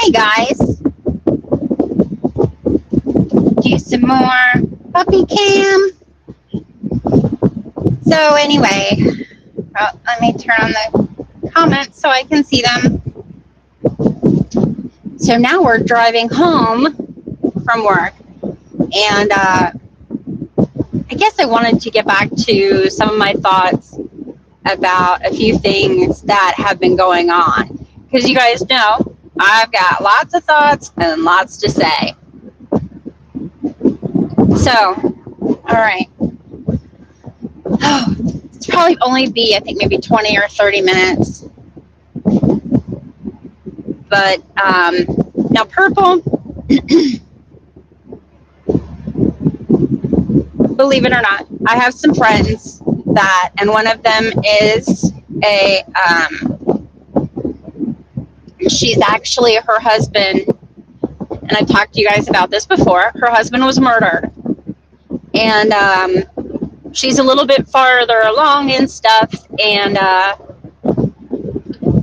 Hi guys, do some more puppy cam. So anyway, let me turn on the comments so I can see them. So now we're driving home from work, and I guess I wanted to get back to some of my thoughts about a few things that have been going on, because you guys know I've got lots of thoughts and lots to say. So, all right. It's probably only be, I think, maybe 20 or 30 minutes. But now Purple, believe it or not, I have some friends that, and one of them is she's actually her husband, and I've talked to you guys about this before, her husband was murdered. And she's a little bit farther along in stuff, and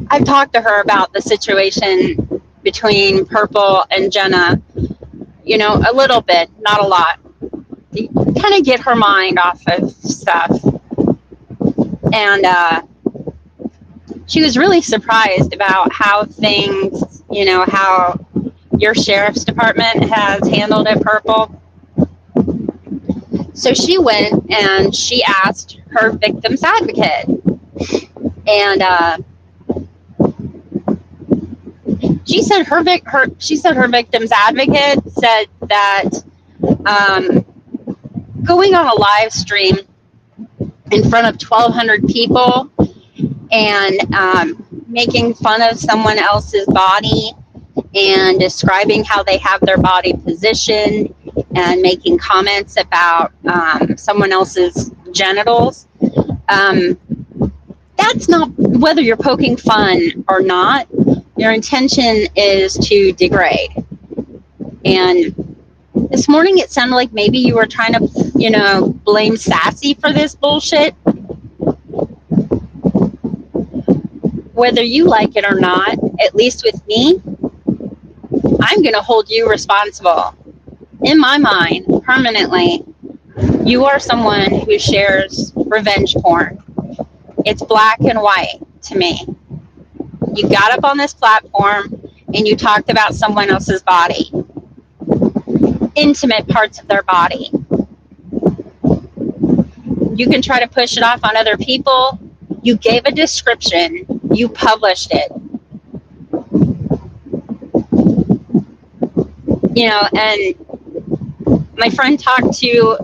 I've talked to her about the situation between Purple and Jenna, you know, a little bit, not a lot, to kind of get her mind off of stuff. And she was really surprised about how things, you know, how your sheriff's department has handled it, Purple. So she went and she asked her victim's advocate. And she said her victim's advocate said that going on a live stream in front of 1,200 people and making fun of someone else's body and describing how they have their body positioned and making comments about someone else's genitals, that's not, whether you're poking fun or not, your intention is to degrade. And this morning it sounded like maybe you were trying to, you know, blame Sassy for this bullshit. Whether you like it or not, at least with me, I'm going to hold you responsible. In my mind, permanently, you are someone who shares revenge porn. It's black and white to me. You got up on this platform and you talked about someone else's body, intimate parts of their body. You can try to push it off on other people. You gave a description. You published it. You know, and my friend talked to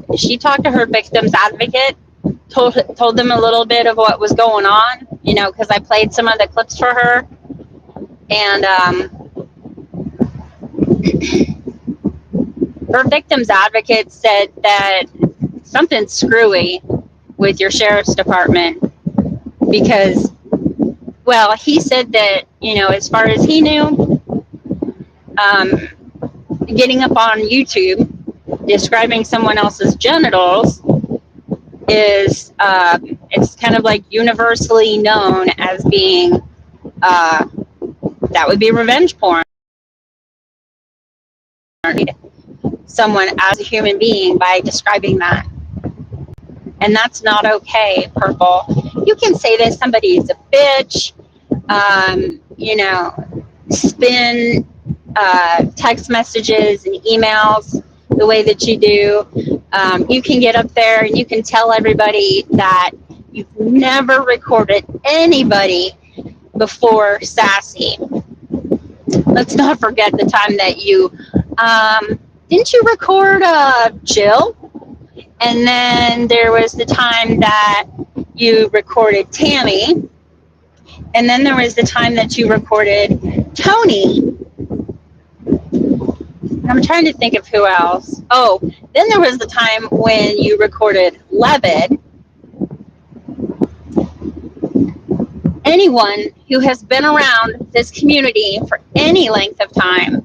her victim's advocate, told them a little bit of what was going on, you know, because I played some of the clips for her. And her victim's advocate said that something's screwy with your sheriff's department because, well, he said that, you know, as far as he knew, getting up on YouTube describing someone else's genitals is it's kind of like universally known as being that would be revenge porn. Someone as a human being by describing that, and that's not okay, Purple. You can say that somebody is a bitch, you know, spin text messages and emails the way that you do. You can get up there and you can tell everybody that you've never recorded anybody before Sassy. Let's not forget the time that you didn't you record Jill? And then there was the time that you recorded Tammy. And then there was the time that you recorded Tony. I'm trying to think of who else. Oh, then there was the time when you recorded Levitt. Anyone who has been around this community for any length of time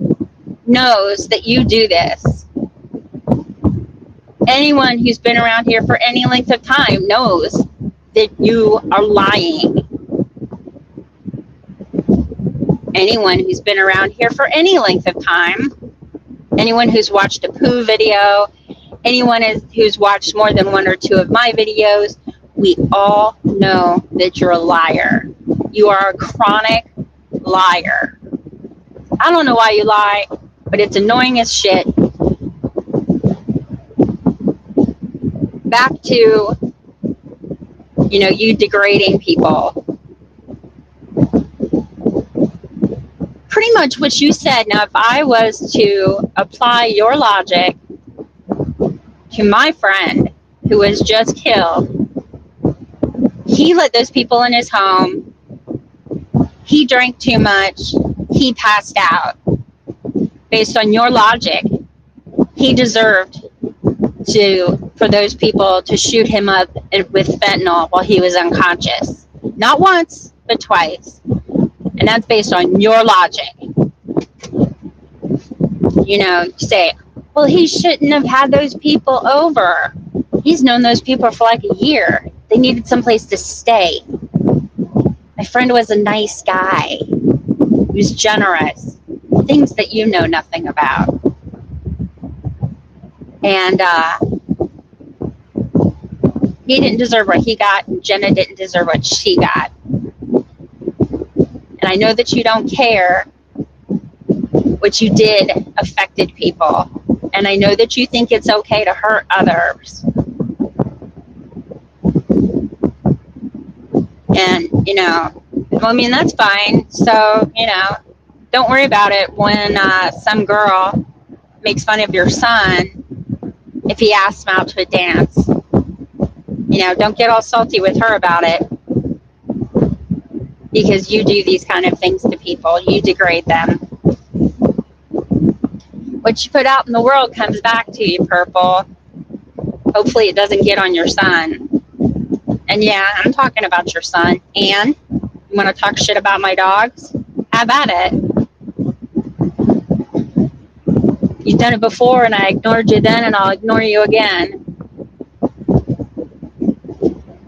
knows that you do this. Anyone who's been around here for any length of time knows that you are lying. anyone who's been around here for any length of time, anyone who's watched a poo video, anyone who's watched more than one or two of my videos, we all know that you're a liar. You are a chronic liar. I don't know why you lie, but it's annoying as shit. Back to, you degrading people. Pretty much what you said. Now, if I was to apply your logic to my friend who was just killed, he let those people in his home. He drank too much. He passed out. Based on your logic, he deserved for those people to shoot him up with fentanyl while he was unconscious. Not once, but twice. And that's based on your logic. Say, well, he shouldn't have had those people over. He's known those people for like a year. They needed someplace to stay. My friend was a nice guy. He was generous. Things that you know nothing about. And he didn't deserve what he got, and Jenna didn't deserve what she got. And I know that you don't care. What you did affected people. And I know that you think it's okay to hurt others. And, that's fine. So, don't worry about it when some girl makes fun of your son if he asks him out to a dance. Don't get all salty with her about it. Because you do these kind of things to people. You degrade them. What you put out in the world comes back to you, Purple. Hopefully it doesn't get on your son. And yeah, I'm talking about your son. And you want to talk shit about my dogs? Have at it. You've done it before and I ignored you then and I'll ignore you again.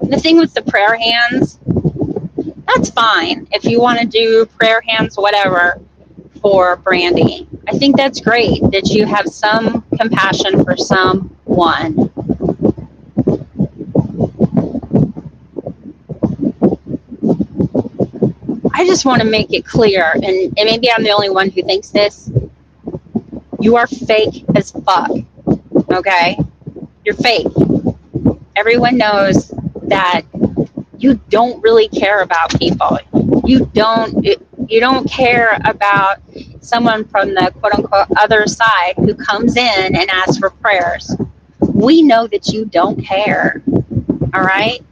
The thing with the prayer hands, that's fine. If you want to do prayer hands, whatever, for Brandy. I think that's great that you have some compassion for someone. I just want to make it clear, and maybe I'm the only one who thinks this. You are fake as fuck, okay? You're fake. Everyone knows that you don't really care about people. You don't care about someone from the quote-unquote other side who comes in and asks for prayers. We know that you don't care, all right?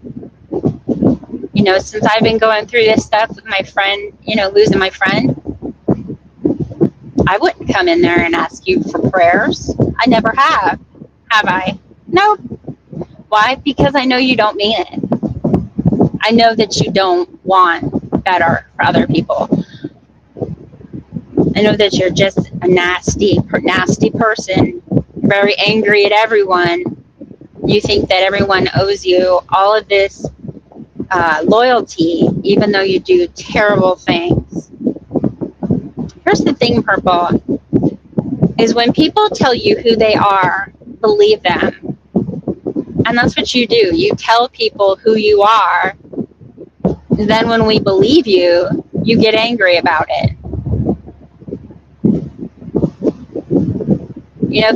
Since I've been going through this stuff with my friend, losing my friend, I wouldn't come in there and ask you for prayers. I never have I? No. Why? Because I know you don't mean it. I know that you don't want better for other people. I know that you're just a nasty person, very angry at everyone. You think that everyone owes you all of this loyalty, even though you do terrible things. Here's the thing, Purple, is when people tell you who they are, believe them. And that's what you do. You tell people who you are. Then when we believe you, you get angry about it.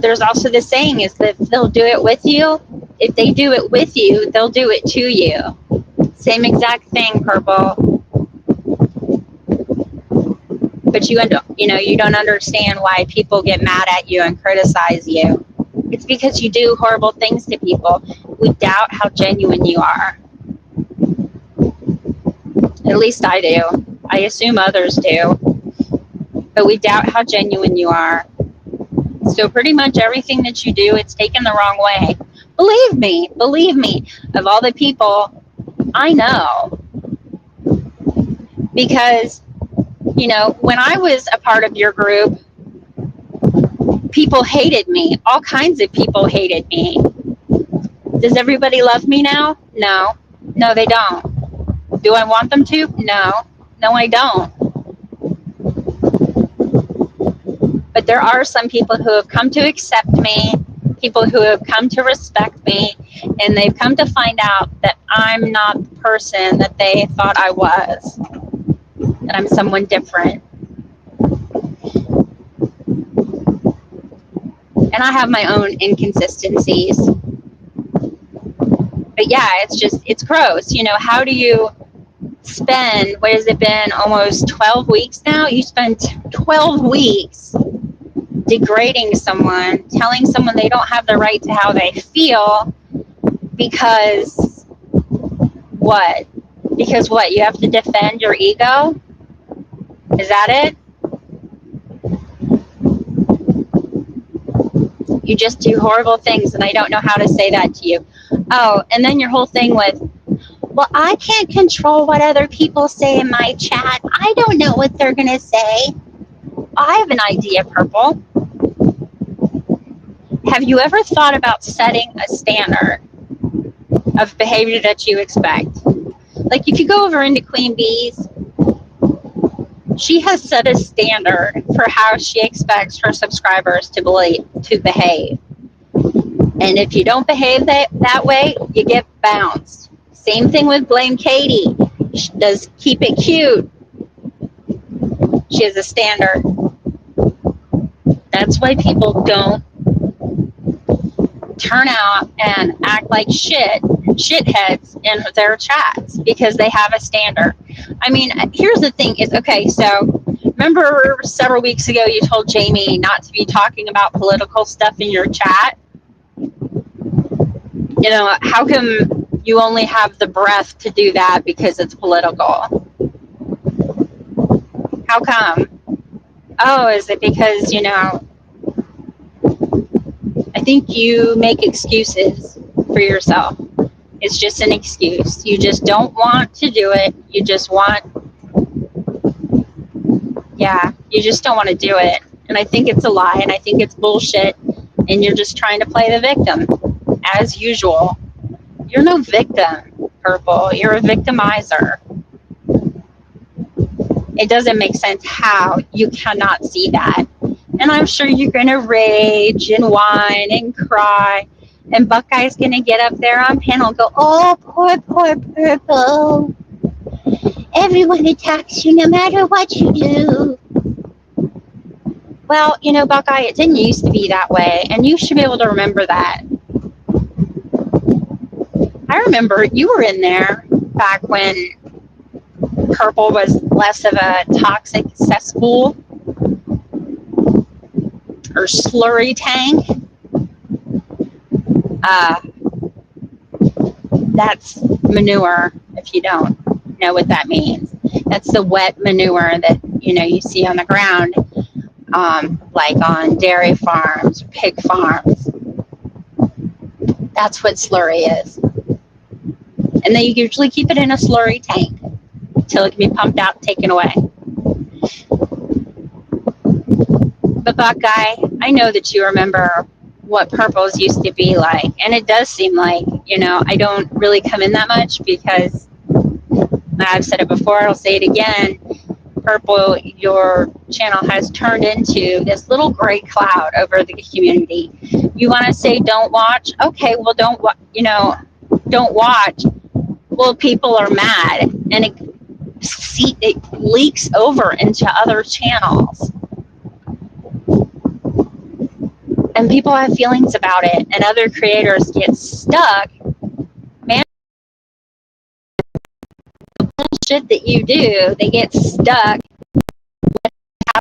There's also the saying is that if they'll do it with you, if they do it with you, they'll do it to you. Same exact thing, Purple. But you don't understand why people get mad at you and criticize you. It's because you do horrible things to people. We doubt how genuine you are. At least I do. I assume others do. But we doubt how genuine you are. So pretty much everything that you do, it's taken the wrong way. Believe me, of all the people I know. Because, when I was a part of your group, people hated me. All kinds of people hated me. Does everybody love me now? No. No, they don't. Do I want them to? No. No, I don't. But there are some people who have come to accept me, people who have come to respect me, and they've come to find out that I'm not the person that they thought I was, that I'm someone different. And I have my own inconsistencies. But yeah, it's gross. You know, how do you spend, what has it been, almost 12 weeks now? You spend 12 weeks degrading someone, telling someone they don't have the right to how they feel because what? Because what? You have to defend your ego? Is that it? You just do horrible things, and I don't know how to say that to you. Oh, and then your whole thing with, well, I can't control what other people say in my chat. I don't know what they're going to say. I have an idea, Purple. Have you ever thought about setting a standard of behavior that you expect? Like if you go over into Queen Bee's, she has set a standard for how she expects her subscribers to behave. And if you don't behave that way, you get bounced. Same thing with Blame Katie. She does Keep It Cute. She has a standard. That's why people don't turn out and act like shitheads in their chats, because they have a standard. I mean, here's the thing is, okay, so remember several weeks ago you told Jamie not to be talking about political stuff in your chat? You know, how come you only have the breath to do that because it's political? How come? Oh, is it because, you know, I think you make excuses for yourself. It's just an excuse. You just don't want to do it. You just want, you just don't want to do it. And I think it's a lie, and I think it's bullshit, and you're just trying to play the victim, as usual. You're no victim, Purple. You're a victimizer. It doesn't make sense how you cannot see that. And I'm sure you're going to rage and whine and cry. And Buckeye's going to get up there on panel and go, oh, poor Purple. Everyone attacks you no matter what you do. Well, you know, Buckeye, it didn't used to be that way. And you should be able to remember that. I remember you were in there back when Purple was less of a toxic cesspool or slurry tank. That's manure, if you don't know what that means. That's the wet manure that, you know, you see on the ground, like on dairy farms, pig farms. That's what slurry is. And they usually keep it in a slurry tank until it can be pumped out and taken away. But Buckeye, I know that you remember what Purples used to be like. And it does seem like, you know, I don't really come in that much because I've said it before, I'll say it again. Purple, your channel has turned into this little gray cloud over the community. You want to say don't watch? Okay, well, don't watch. Well, people are mad, and it leaks over into other channels. And people have feelings about it, and other creators get stuck. Man, the bullshit that you do, they get stuck with a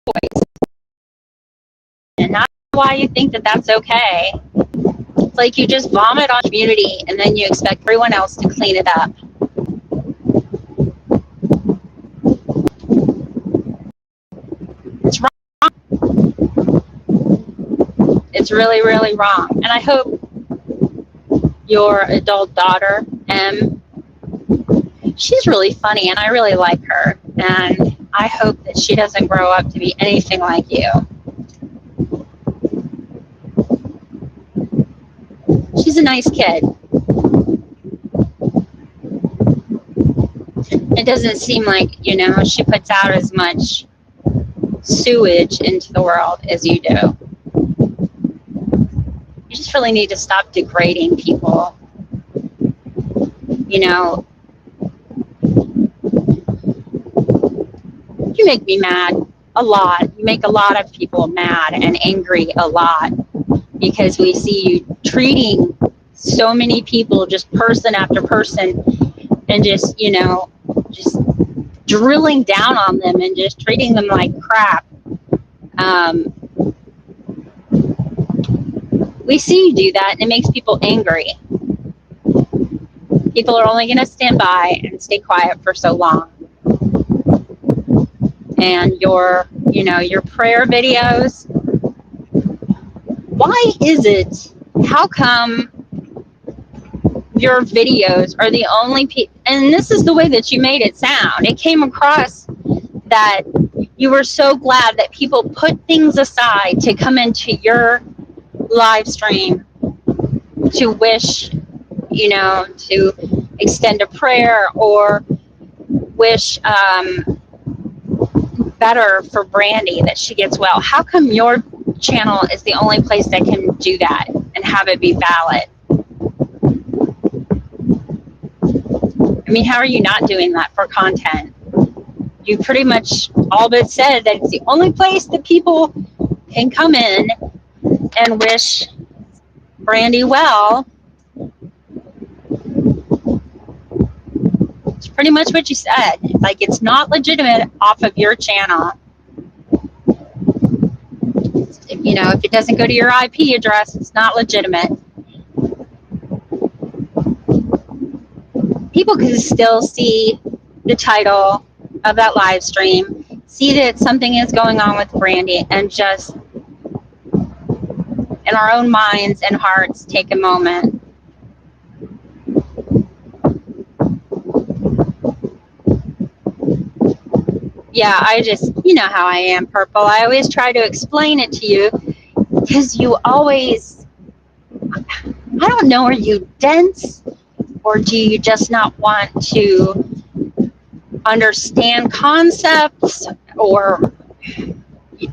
voice. And not why you think that that's okay. It's like you just vomit on community, and then you expect everyone else to clean it up. It's wrong. It's really, really wrong. And I hope your adult daughter, Em, she's really funny, and I really like her. And I hope that she doesn't grow up to be anything like you. She's a nice kid. It doesn't seem like, you know, she puts out as much sewage into the world as you do. You just really need to stop degrading people. You know, you make me mad a lot. You make a lot of people mad and angry a lot because we see you treating so many people, just person after person, and just, you know, just drilling down on them and just treating them like crap. We see you do that, and it makes people angry. People are only going to stand by and stay quiet for so long. And your prayer videos, why is it, how come your videos are the only and this is the way that you made it sound. It came across that you were so glad that people put things aside to come into your live stream to wish, to extend a prayer or wish better for Brandy, that she gets well. How come your channel is the only place that can do that and have it be valid? I mean, how are you not doing that for content? You pretty much all but said that it's the only place that people can come in and wish Brandy well. It's pretty much what you said. Like, it's not legitimate off of your channel. If it doesn't go to your IP address, it's not legitimate. People can still see the title of that live stream, see that something is going on with Brandy, and just in our own minds and hearts take a moment. Yeah, you know how I am, Purple. I always try to explain it to you because you always, I don't know, are you dense or do you just not want to understand concepts, or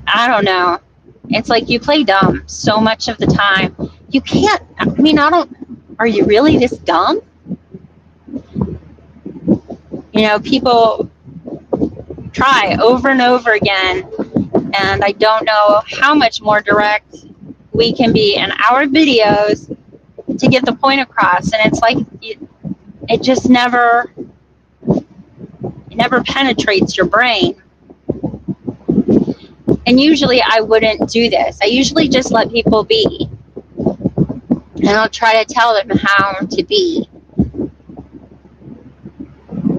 I don't know. It's like you play dumb so much of the time. You can't, are you really this dumb? People try over and over again, and I don't know how much more direct we can be in our videos to get the point across, and it's like it just never penetrates your brain. And usually I wouldn't do this. I usually just let people be, and I'll try to tell them how to be.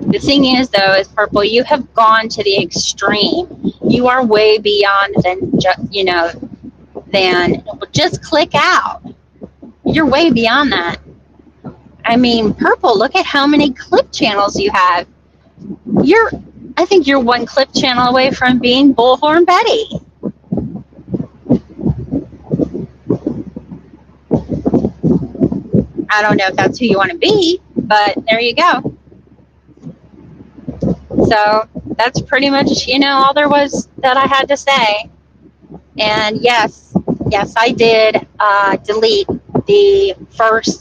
The thing is, though, is Purple, you have gone to the extreme. You are way beyond than just click out. You're way beyond that. I mean, Purple, look at how many clip channels you have. I think you're one clip channel away from being Bullhorn Betty. I don't know if that's who you want to be, but there you go. So that's pretty much, all there was that I had to say. And yes, I did delete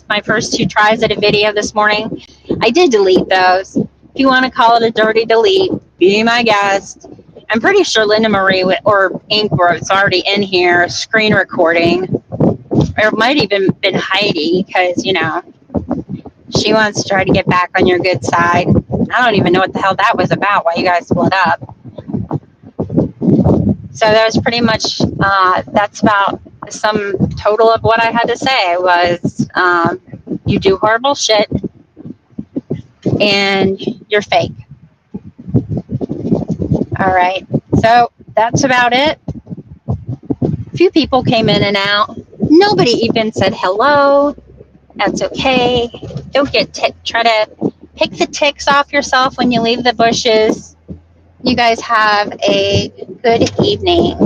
my first 2 tries at a video this morning. I did delete those. If you want to call it a dirty delete, be my guest. I'm pretty sure Linda Marie or Inkworth's already in here screen recording. Or it might even been Heidi, because, she wants to try to get back on your good side. I don't even know what the hell that was about, why you guys split up. So that was pretty much, that's about the sum total of what I had to say was, you do horrible shit and you're fake. All right, so that's about it. A few people came in and out. Nobody even said hello. That's okay. Don't try to pick the ticks off yourself when you leave the bushes. You guys have a good evening.